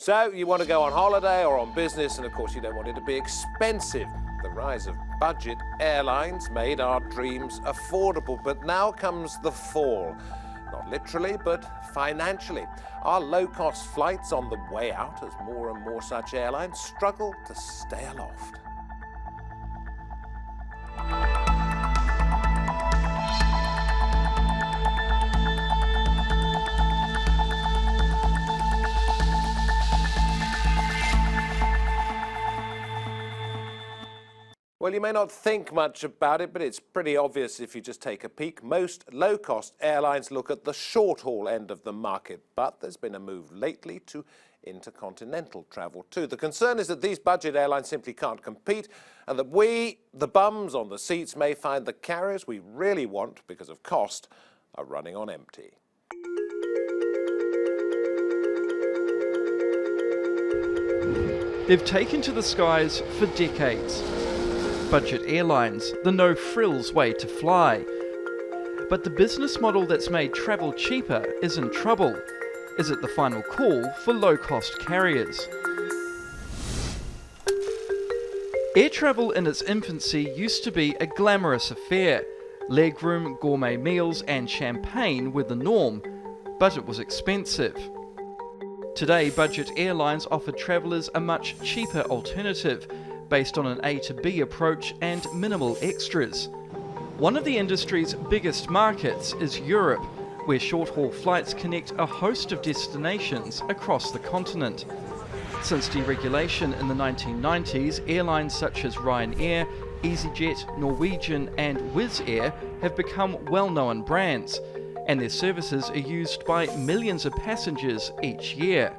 So you want to go on holiday or on business, and of course you don't want it to be expensive. The rise of budget airlines made our dreams affordable, but now comes the fall. Not literally, but financially. Are low-cost flights on the way out as more and more such airlines struggle to stay aloft? Well, you may not think much about it, but it's pretty obvious if you just take a peek. Most low-cost airlines look at the short-haul end of the market, but there's been a move lately to intercontinental travel too. The concern is that these budget airlines simply can't compete, and that we, the bums on the seats, may find the carriers we really want, because of cost, are running on empty. They've taken to the skies for decades. Budget airlines, the no-frills way to fly. But the business model that's made travel cheaper is in trouble. Is it the final call for low-cost carriers? Air travel in its infancy used to be a glamorous affair. Legroom, gourmet meals and champagne were the norm, but it was expensive. Today, budget airlines offer travellers a much cheaper alternative, based on an A to B approach and minimal extras. One of the industry's biggest markets is Europe, where short-haul flights connect a host of destinations across the continent. Since deregulation in the 1990s, airlines such as Ryanair, EasyJet, Norwegian and Wizz Air have become well-known brands, and their services are used by millions of passengers each year.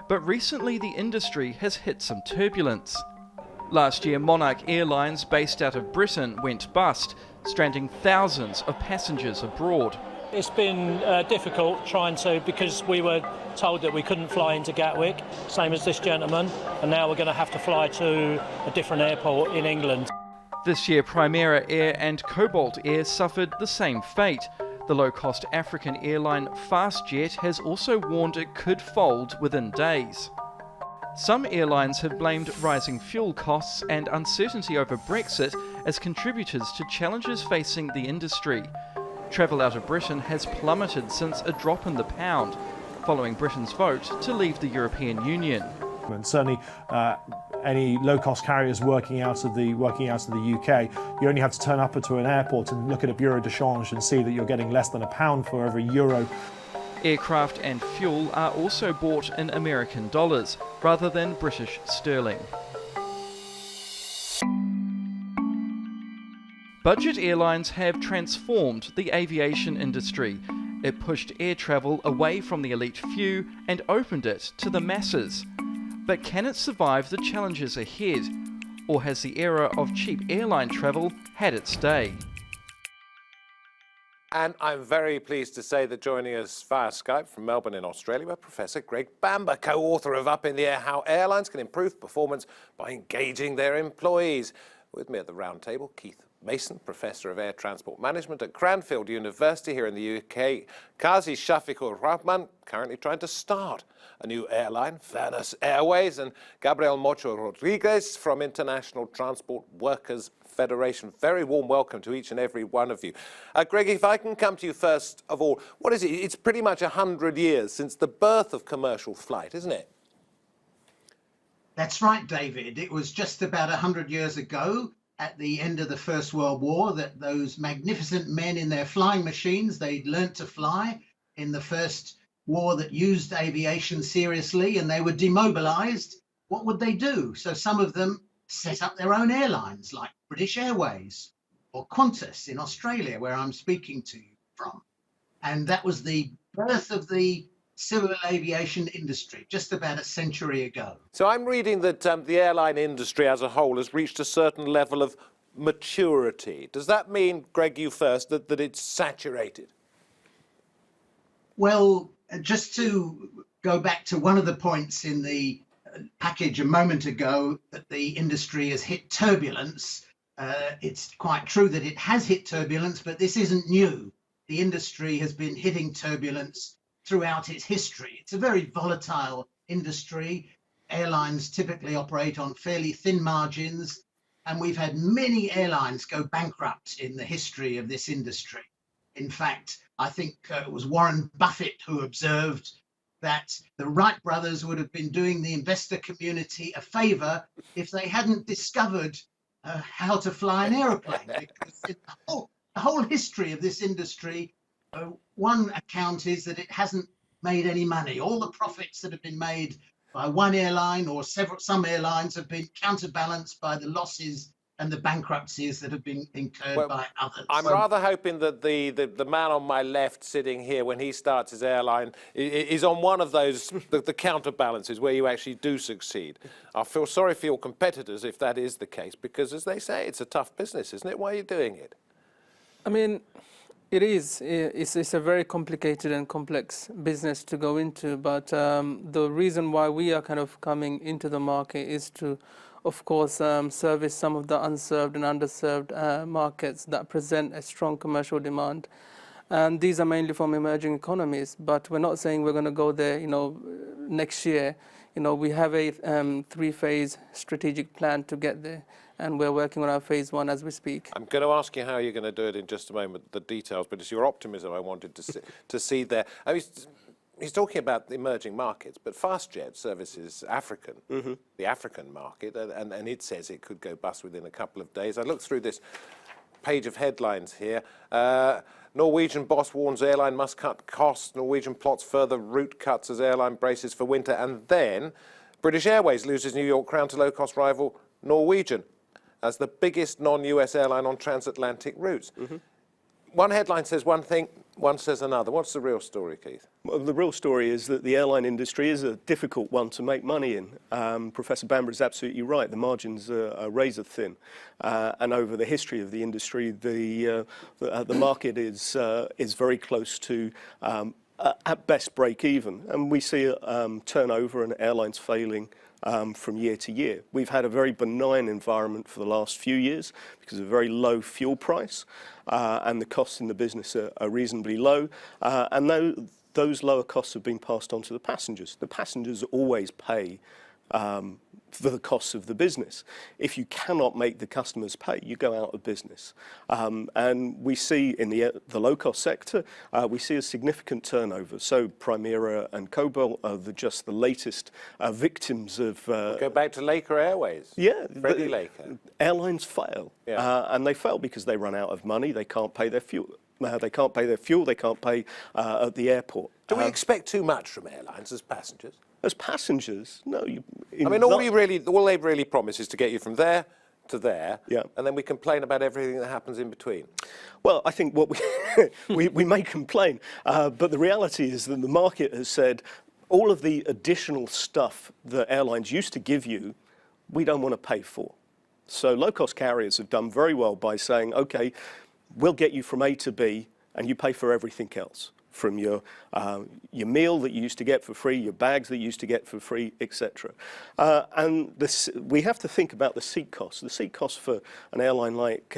But recently the industry has hit some turbulence. Last year, Monash Airlines, based out of Britain, went bust, stranding thousands of passengers abroad. It's been difficult because we were told that we couldn't fly into Gatwick, same as this gentleman, and now we're going to have to fly to a different airport in England. This year, Primera Air and Cobalt Air suffered the same fate. The low-cost African airline FastJet has also warned it could fold within days. Some airlines have blamed rising fuel costs and uncertainty over Brexit as contributors to challenges facing the industry. Travel out of Britain has plummeted since a drop in the pound, following Britain's vote to leave the European Union. And certainly any low-cost carriers working out of the UK, you only have to turn up to an airport and look at a bureau de change and see that you're getting less than £1 for every euro. Aircraft and fuel are also bought in American dollars rather than British sterling. Budget airlines have transformed the aviation industry. It pushed air travel away from the elite few and opened it to the masses. But can it survive the challenges ahead? Or has the era of cheap airline travel had its day? And I'm very pleased to say that joining us via Skype from Melbourne in Australia, Professor Greg Bamber, co-author of Up in the Air, How Airlines Can Improve Performance by Engaging Their Employees. With me at the round table, Keith Mason, Professor of Air Transport Management at Cranfield University here in the UK, Kazi Shafiqur Rahman, currently trying to start a new airline, Firnas Airways, and Gabriel Mocho Rodriguez from International Transport Workers Federation. Very warm welcome to each and every one of you. Greg, if I can come to you first of all, what is it? It's pretty much 100 years since the birth of commercial flight, isn't it? That's right, David. It was just about 100 years ago, at the end of the First World War, that those magnificent men in their flying machines, they'd learnt to fly in the first war that used aviation seriously, and they were demobilized. What would they do? So some of them set up their own airlines, like British Airways or Qantas in Australia, where I'm speaking to you from. And that was the birth of the civil aviation industry just about a century ago. So I'm reading that the airline industry as a whole has reached a certain level of maturity. Does that mean, Greg, you first, that it's saturated? Well, just to go back to one of the points in the package a moment ago, that the industry has hit turbulence. It's quite true that it has hit turbulence, but this isn't new. The industry has been hitting turbulence throughout its history. It's a very volatile industry. Airlines typically operate on fairly thin margins, and we've had many airlines go bankrupt in the history of this industry. In fact, I think it was Warren Buffett who observed that the Wright brothers would have been doing the investor community a favor if they hadn't discovered how to fly an aeroplane. Because the whole history of this industry, one account is that it hasn't made any money. All the profits that have been made by one airline or some airlines have been counterbalanced by the losses and the bankruptcies that have been incurred by others. I'm rather hoping that the man on my left sitting here, when he starts his airline, is on one of those, the counterbalances where you actually do succeed. I feel sorry for your competitors if that is the case, because as they say, it's a tough business, isn't it? Why are you doing it? I mean, it is. It's a very complicated and complex business to go into, but the reason why we are kind of coming into the market is to, of course, service some of the unserved and underserved markets that present a strong commercial demand. And these are mainly from emerging economies, but we're not saying we're going to go there, next year. We have a three-phase strategic plan to get there, and we're working on our phase 1 as we speak. I'm going to ask you how you're going to do it in just a moment, the details, but it's your optimism I wanted to see there. I mean, he's talking about the emerging markets, but FastJet services the African market, and it says it could go bust within a couple of days. I looked through this page of headlines here. Norwegian boss warns airline must cut costs. Norwegian plots further route cuts as airline braces for winter. And then British Airways loses New York crown to low-cost rival Norwegian as the biggest non-US airline on transatlantic routes. One headline says one thing, one says another. What's the real story, Keith? Well, the real story is that the airline industry is a difficult one to make money in. Professor Bamber is absolutely right. The margins are razor thin, and over the history of the industry, the market is very close to at best break even, and we see turnover and airlines failing from year to year. We've had a very benign environment for the last few years because of a very low fuel price, and the costs in the business are reasonably low, and those lower costs have been passed on to the passengers. The passengers always pay for the costs of the business. If you cannot make the customers pay, you go out of business. And we see in the low-cost sector, we see a significant turnover. So Primera and Cobalt are just the latest victims of... Go back to Laker Airways. Yeah. Freddie Laker. Airlines fail. Yeah. And they fail because they run out of money, they can't pay their fuel. They can't pay their fuel, they can't pay at the airport. Do we expect too much from airlines as passengers? As passengers, no. I mean, all they really promise is to get you from there to there, yeah, and then we complain about everything that happens in between. Well, I think what we may complain, but the reality is that the market has said all of the additional stuff that airlines used to give you, we don't want to pay for. So low-cost carriers have done very well by saying, okay, we'll get you from A to B, and you pay for everything else. From your meal that you used to get for free, your bags that you used to get for free, etc. And we have to think about the seat cost. The seat cost for an airline like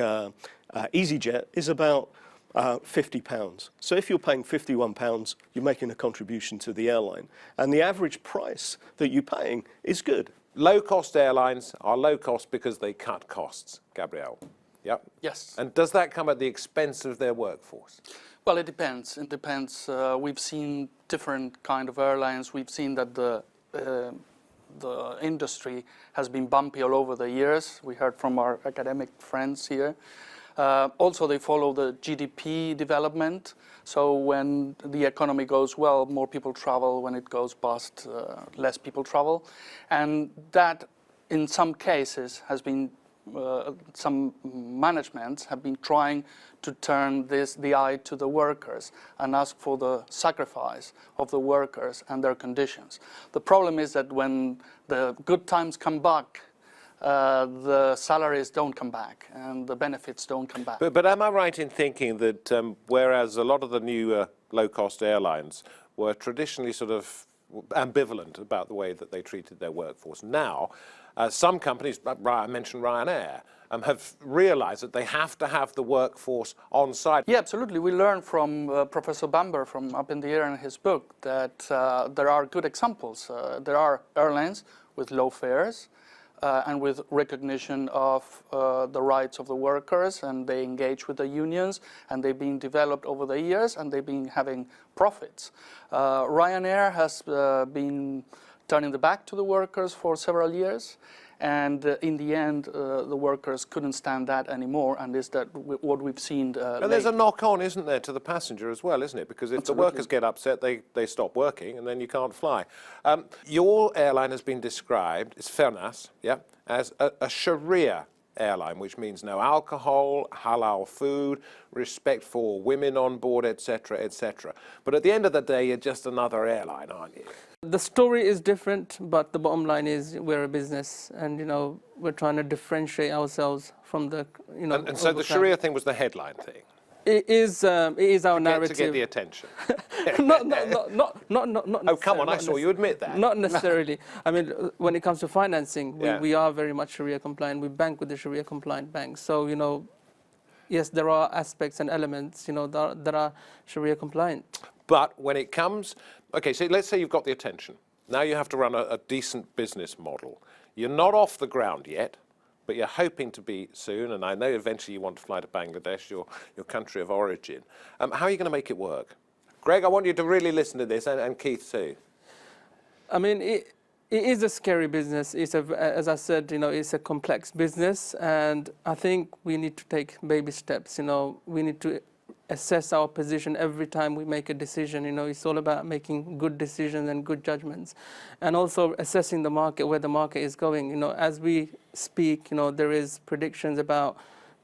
EasyJet is about £50. So if you're paying £51, you're making a contribution to the airline. And the average price that you're paying is good. Low-cost airlines are low-cost because they cut costs, Gabriel. Yep. Yes. And does that come at the expense of their workforce? Well, it depends. It depends. We've seen different kind of airlines. We've seen that the industry has been bumpy all over the years. We heard from our academic friends here. Also, they follow the GDP development. So when the economy goes well, more people travel. When it goes bust, less people travel. And that, in some cases, has been some managements have been trying to turn the eye to the workers and ask for the sacrifice of the workers and their conditions. The problem is that when the good times come back, the salaries don't come back and the benefits don't come back. But am I right in thinking that whereas a lot of the new low-cost airlines were traditionally sort of ambivalent about the way that they treated their workforce, now some companies, I mentioned Ryanair, have realised that they have to have the workforce on site. Yeah, absolutely. We learned from Professor Bamber from Up in the Air in his book that there are good examples. There are airlines with low fares and with recognition of the rights of the workers, and they engage with the unions, and they've been developed over the years, and they've been having profits. Ryanair has been turning the back to the workers for several years. And in the end, the workers couldn't stand that anymore, and is that what we've seen. And there's a knock-on, isn't there, to the passenger as well, isn't it? Because if the workers get upset, they stop working, and then you can't fly. Your airline has been described, it's Firnas, yeah, as a Sharia airline, which means no alcohol, halal food, respect for women on board, etc., etc. But at the end of the day, you're just another airline, aren't you? The story is different, but the bottom line is we're a business, and we're trying to differentiate ourselves from the And so the Sharia thing was the headline thing. It is our narrative. To get the attention. not. Oh, come on! I saw you admit that. Not necessarily. I mean, when it comes to financing, we are very much Sharia compliant. We bank with the Sharia compliant banks. So yes, there are aspects and elements that are Sharia compliant. But when it comes, okay, so let's say you've got the attention. Now you have to run a decent business model. You're not off the ground yet, but you're hoping to be soon, and I know eventually you want to fly to Bangladesh, your country of origin. How are you going to make it work? Greg, I want you to really listen to this, and Keith too. I mean, it is a scary business. As I said, it's a complex business, and I think we need to take baby steps. We need to assess our position every time we make a decision. It's all about making good decisions and good judgments, and also assessing the market, where the market is going. As we speak, there is predictions about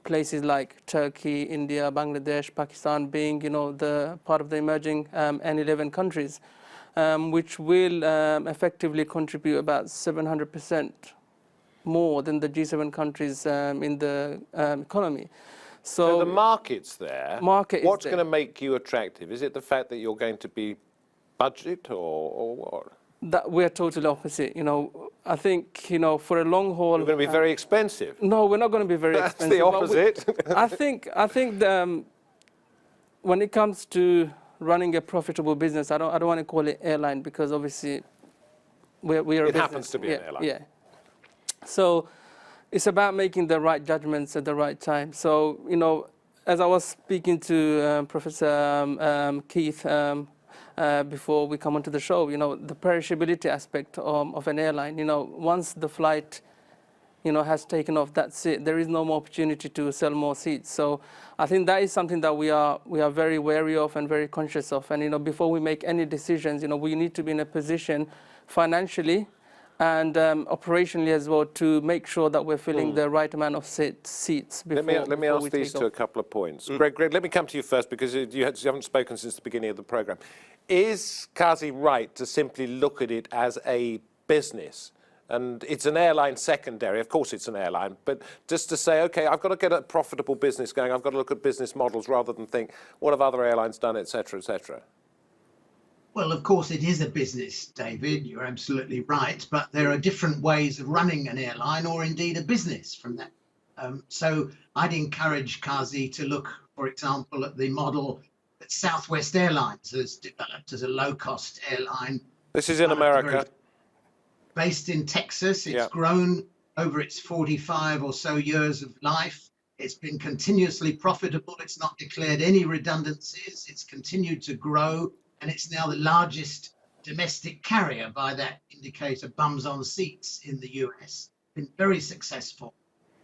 places like Turkey, India, Bangladesh, Pakistan being, the part of the emerging N11 countries, which will effectively contribute about 700% more than the G7 countries in the economy. So the market's there. What's there. going to make you attractive? Is it the fact that you're going to be budget or what? That we're totally opposite. I think for a long haul. You're going to be very expensive. No, we're not going to be very expensive. That's the opposite. I think when it comes to running a profitable business, I don't want to call it airline, because obviously we are a business. It happens to be an airline. Yeah. So it's about making the right judgments at the right time. So, as I was speaking to Professor Keith before we come onto the show, the perishability aspect of an airline, once the flight, has taken off, that's it. There is no more opportunity to sell more seats. So I think that is something that we are very wary of and very conscious of. And, before we make any decisions, we need to be in a position financially and operationally as well to make sure that we're filling the right amount of seats before Let me ask these two a couple of points. Greg, let me come to you first, because you haven't spoken since the beginning of the programme. Is Kazi right to simply look at it as a business? And it's an airline secondary, of course it's an airline, but just to say, OK, I've got to get a profitable business going, I've got to look at business models rather than think, what have other airlines done, etc., etc.? Well, of course, it is a business, David. You're absolutely right. But there are different ways of running an airline, or indeed a business from that. So I'd encourage Kazi to look, for example, at the model that Southwest Airlines has developed as a low-cost airline. This is in America. Based in Texas. It's grown over its 45 or so years of life. It's been continuously profitable. It's not declared any redundancies. It's continued to grow. And it's now the largest domestic carrier by that indicator, bums on seats, in the US. Been very successful.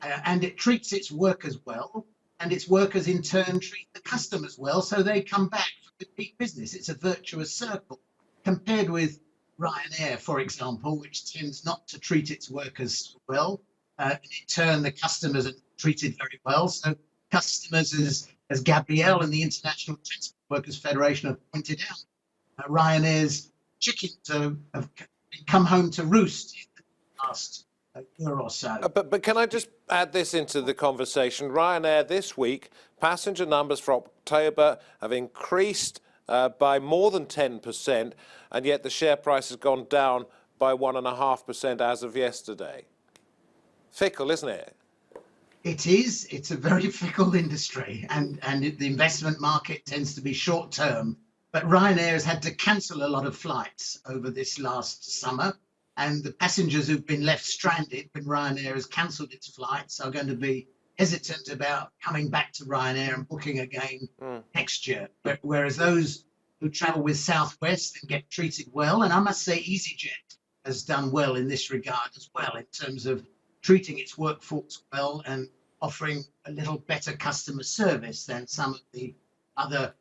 And it treats its workers well, and its workers in turn treat the customers well, so they come back for repeat business. It's a virtuous circle. Compared with Ryanair, for example, which tends not to treat its workers well. In turn, the customers are treated very well. So customers, as Gabriel and the International Transport Workers Federation have pointed out, Ryanair's chickens have come home to roost in the last year or so. But can I just add this into the conversation? Ryanair this week, passenger numbers for October have increased by more than 10%, and yet the share price has gone down by 1.5% as of yesterday. Fickle, isn't it? It is. It's a very fickle industry, and the investment market tends to be short term. But Ryanair has had to cancel a lot of flights over this last summer, and the passengers who've been left stranded when Ryanair has cancelled its flights are going to be hesitant about coming back to Ryanair and booking again next year. But whereas those who travel with Southwest and get treated well, and I must say EasyJet has done well in this regard as well, in terms of treating its workforce well and offering a little better customer service than some of the other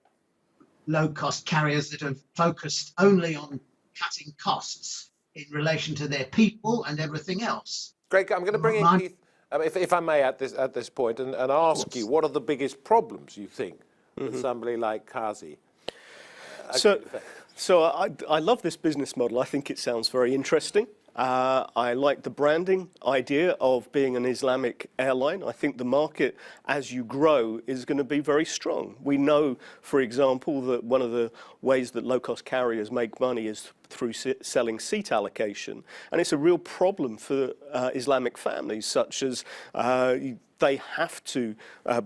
low-cost carriers that have focused only on cutting costs in relation to their people and everything else. Greg, I'm going to bring in Keith, if I may, at this point, and ask you, what are the biggest problems you think with somebody like Kazi? So I love this business model. I think it sounds very interesting. I like the branding idea of being an Islamic airline. I think the market, as you grow, is going to be very strong. We know, for example, that one of the ways that low-cost carriers make money is through selling seat allocation. And it's a real problem for Islamic families, such as they have to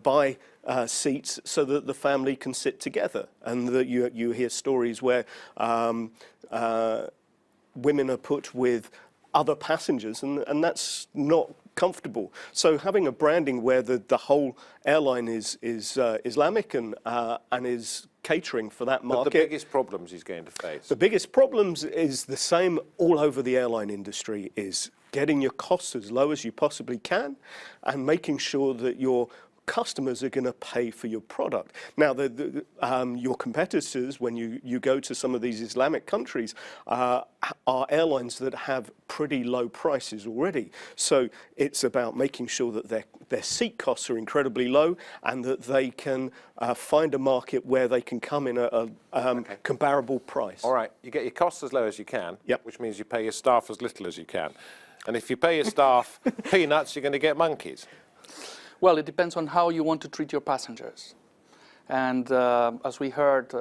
buy seats so that the family can sit together. And that you hear stories where women are put with other passengers, and that's not comfortable. So having a branding where the whole airline is Islamic and is catering for that market. But the biggest problems he's going to face? The biggest problems is the same all over the airline industry, is getting your costs as low as you possibly can and making sure that your customers are going to pay for your product. Now, your competitors, when you go to some of these Islamic countries, are airlines that have pretty low prices already. So it's about making sure that their seat costs are incredibly low and that they can find a market where they can come in at a comparable price. All right, you get your costs as low as you can, Yep. which means you pay your staff as little as you can. And if you pay your staff peanuts, you're going to get monkeys. Well, it depends on how you want to treat your passengers. And as we heard,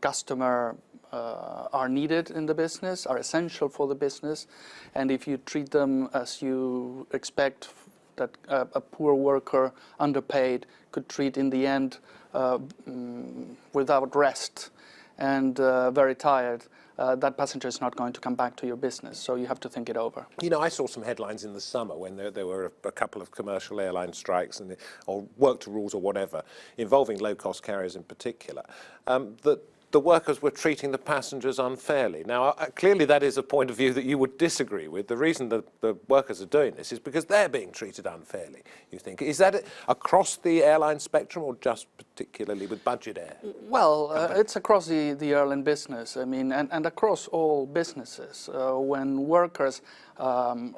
customer are needed in the business, are essential for the business. And if you treat them as you expect that a poor worker, underpaid, could treat in the end without rest and very tired, that passenger is not going to come back to your business. So you have to think it over. You know, I saw some headlines in the summer when there were a couple of commercial airline strikes or work to rules or whatever, involving low-cost carriers in particular, that the workers were treating the passengers unfairly. Now, clearly that is a point of view that you would disagree with. The reason that the workers are doing this is because they're being treated unfairly, you think. Is that across the airline spectrum or just particularly with budget air? Well, it's across the airline business, I mean, and across all businesses. When workers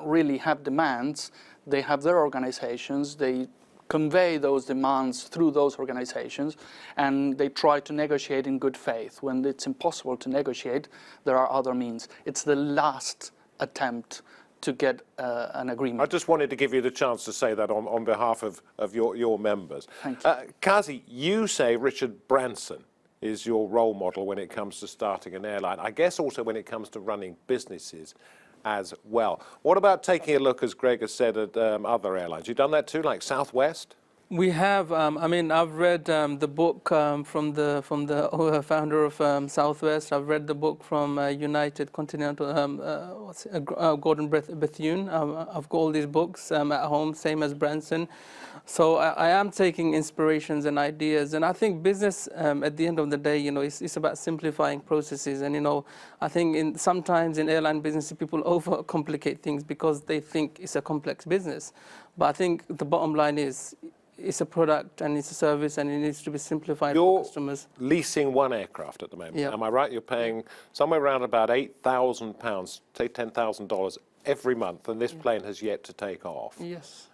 really have demands, they have their organizations, they convey those demands through those organizations, and they try to negotiate in good faith. When it's impossible to negotiate, there are other means. It's the last attempt to get an agreement. I just wanted to give you the chance to say that on behalf of your members. Thank you. Kazi, you say Richard Branson is your role model when it comes to starting an airline. I guess also when it comes to running businesses as well. What about taking a look, as Greg has said, at other airlines? You've done that too, like Southwest? We have. I mean, I've read the book from the founder of Southwest. I've read the book from United Continental, Gordon Bethune. I've got all these books at home, same as Branson. So I am taking inspirations and ideas, and I think business, at the end of the day, you know, it's about simplifying processes. And you know, I think sometimes in airline business, people overcomplicate things because they think it's a complex business. But I think the bottom line is, it's a product and it's a service, and it needs to be simplified for customers. You're leasing one aircraft at the moment. Yeah. Am I right? You're paying somewhere around about £8,000, say $10,000 every month, and this plane has yet to take off. Yes.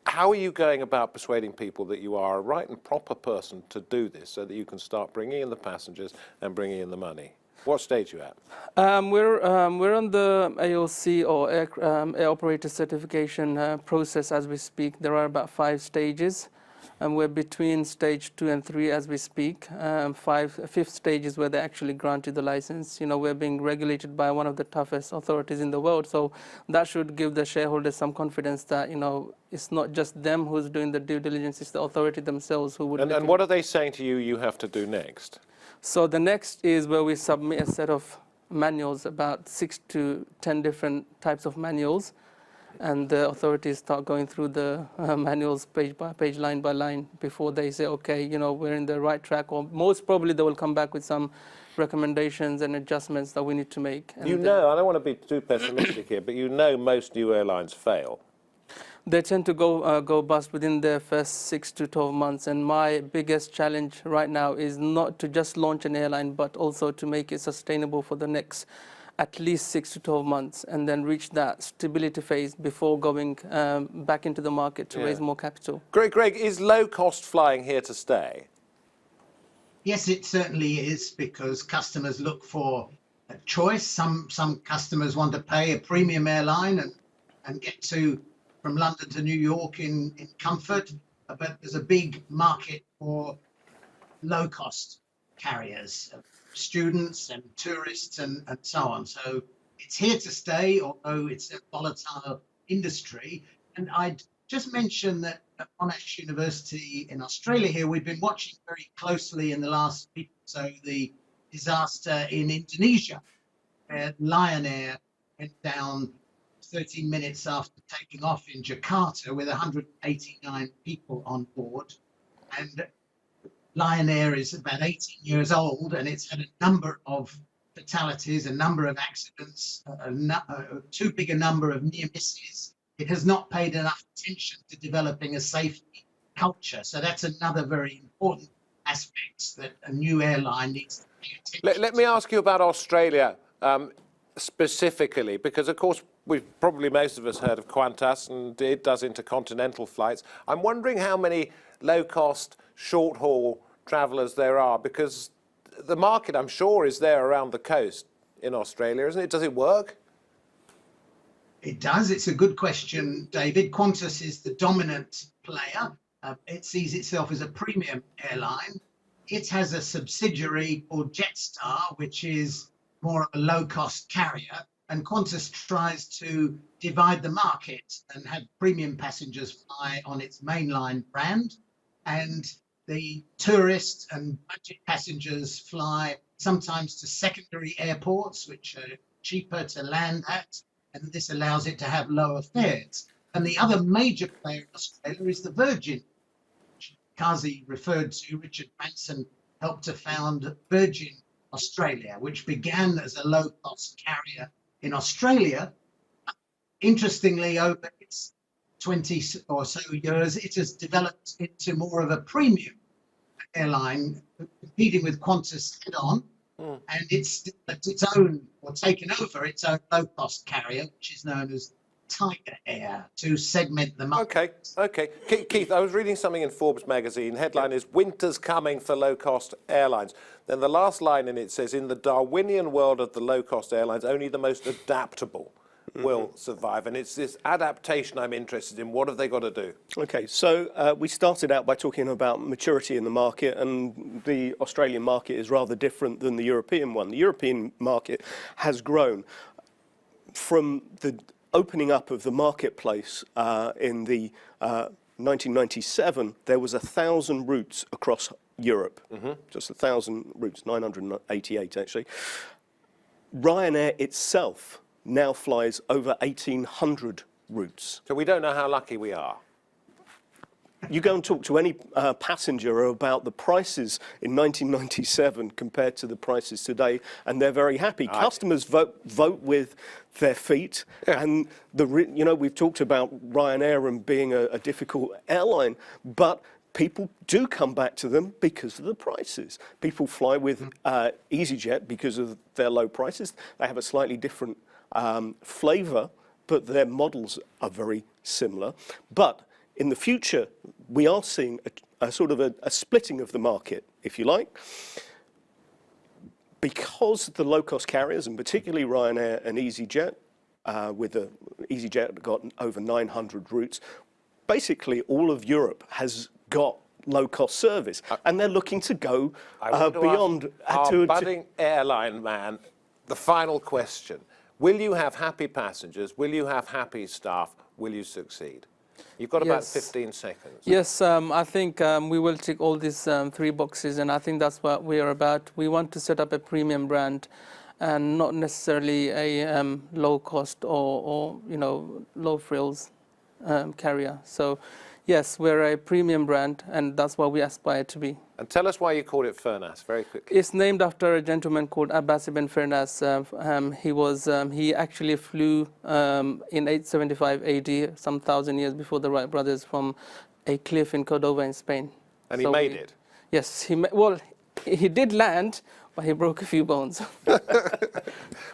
How are you going about persuading people that you are a right and proper person to do this so that you can start bringing in the passengers and bringing in the money? What stage are you at? We're on the AOC or Air Operator Certification process as we speak. There are about 5 stages. and we're between stage 2 and 3 as we speak. Fifth stage is where they actually granted the license. You know, we're being regulated by one of the toughest authorities in the world, so that should give the shareholders some confidence that, you know, it's not just them who's doing the due diligence, it's the authority themselves who would. And what are they saying to you you have to do next? So the next is where we submit a set of manuals, about 6 to 10 different types of manuals, and the authorities start going through the manuals page by page, line by line, before they say, okay, you know, we're in the right track, or most probably they will come back with some recommendations and adjustments that we need to make. And you know, I don't want to be too pessimistic here, but you know most new airlines fail. They tend to go bust within their first 6 to 12 months, and my biggest challenge right now is not to just launch an airline, but also to make it sustainable for the next at least 6 to 12 months, and then reach that stability phase before going back into the market to raise more capital. Greg, is low-cost flying here to stay? Yes, it certainly is, because customers look for a choice. Some customers want to pay a premium airline and get to from London to New York in comfort, but there's a big market for low-cost carriers, students and tourists and so on. So it's here to stay, although it's a volatile industry. And I'd just mention that at Monash University in Australia here, we've been watching very closely in the last week or so the disaster in Indonesia, where Lion Air went down 13 minutes after taking off in Jakarta with 189 people on board. And Lion Air is about 18 years old, and it's had a number of fatalities, a number of accidents, too big a number of near misses. It has not paid enough attention to developing a safety culture. So that's another very important aspect that a new airline needs to pay attention to. Let me ask you about Australia specifically, because of course probably most of us heard of Qantas, and it does intercontinental flights. I'm wondering how many low-cost, short-haul travellers there are, because the market, I'm sure, is there around the coast in Australia, isn't it? Does it work? It does. It's a good question, David. Qantas is the dominant player. It sees itself as a premium airline. It has a subsidiary called Jetstar, which is more of a low-cost carrier, and Qantas tries to divide the market and have premium passengers fly on its mainline brand, and the tourist and budget passengers fly sometimes to secondary airports, which are cheaper to land at, and this allows it to have lower fares. And the other major player in Australia is the Virgin, which Kazi referred to. Richard Branson helped to found Virgin Australia, which began as a low-cost carrier in Australia. Interestingly, over its 20 or so years, it has developed into more of a premium airline, competing with Qantas head-on, and it's developed its own, or taken over its own low-cost carrier, which is known as Tiger Air, to segment the market. Okay. Keith, I was reading something in Forbes magazine. Headline is "Winter's Coming for Low-Cost Airlines." Then the last line in it says, "In the Darwinian world of the low-cost airlines, only the most adaptable will survive." And it's this adaptation I'm interested in. What have they got to do? Okay, so we started out by talking about maturity in the market, and the Australian market is rather different than the European one. The European market has grown from the opening up of the marketplace in the 1997. There was 1,000 routes across Europe, just 1,000 routes, 988 actually. Ryanair itself now flies over 1,800 routes. So we don't know how lucky we are. You go and talk to any passenger about the prices in 1997 compared to the prices today, and they're very happy. Customers vote with their feet, and we've talked about Ryanair and being a difficult airline, but people do come back to them because of the prices. People fly with EasyJet because of their low prices. They have a slightly different flavour, but their models are very similar. But in the future, we are seeing a sort of a splitting of the market, if you like, because the low-cost carriers, and particularly Ryanair and EasyJet, EasyJet got over 900 routes. Basically, all of Europe has got low-cost service, and they're looking to go I want to beyond. ask our budding airline man, the final question. Will you have happy passengers? Will you have happy staff? Will you succeed? You've got about 15 seconds. Yes, I think we will tick all these 3 boxes, and I think that's what we are about. We want to set up a premium brand and not necessarily a low cost or low frills carrier. So yes, we're a premium brand, and that's what we aspire to be. And tell us why you called it Firnas, very quickly. It's named after a gentleman called Abbas ibn Firnas. He actually flew in 875 AD, some 1,000 years before the Wright brothers, from a cliff in Cordova in Spain. And he made it? Yes, he did land, but he broke a few bones.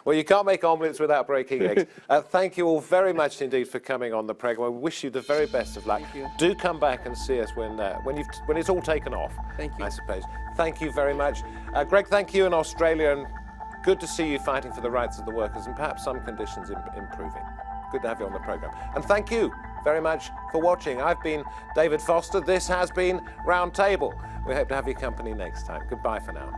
Well, you can't make omelettes without breaking eggs. Thank you all very much indeed for coming on the programme. We wish you the very best of luck. Thank you. Do come back and see us when it's all taken off. Thank you. I suppose. Thank you very much. Greg, thank you in Australia, and good to see you fighting for the rights of the workers and perhaps some conditions improving. Good to have you on the programme. And thank you very much for watching. I've been David Foster. This has been Roundtable. We hope to have your company next time. Goodbye for now.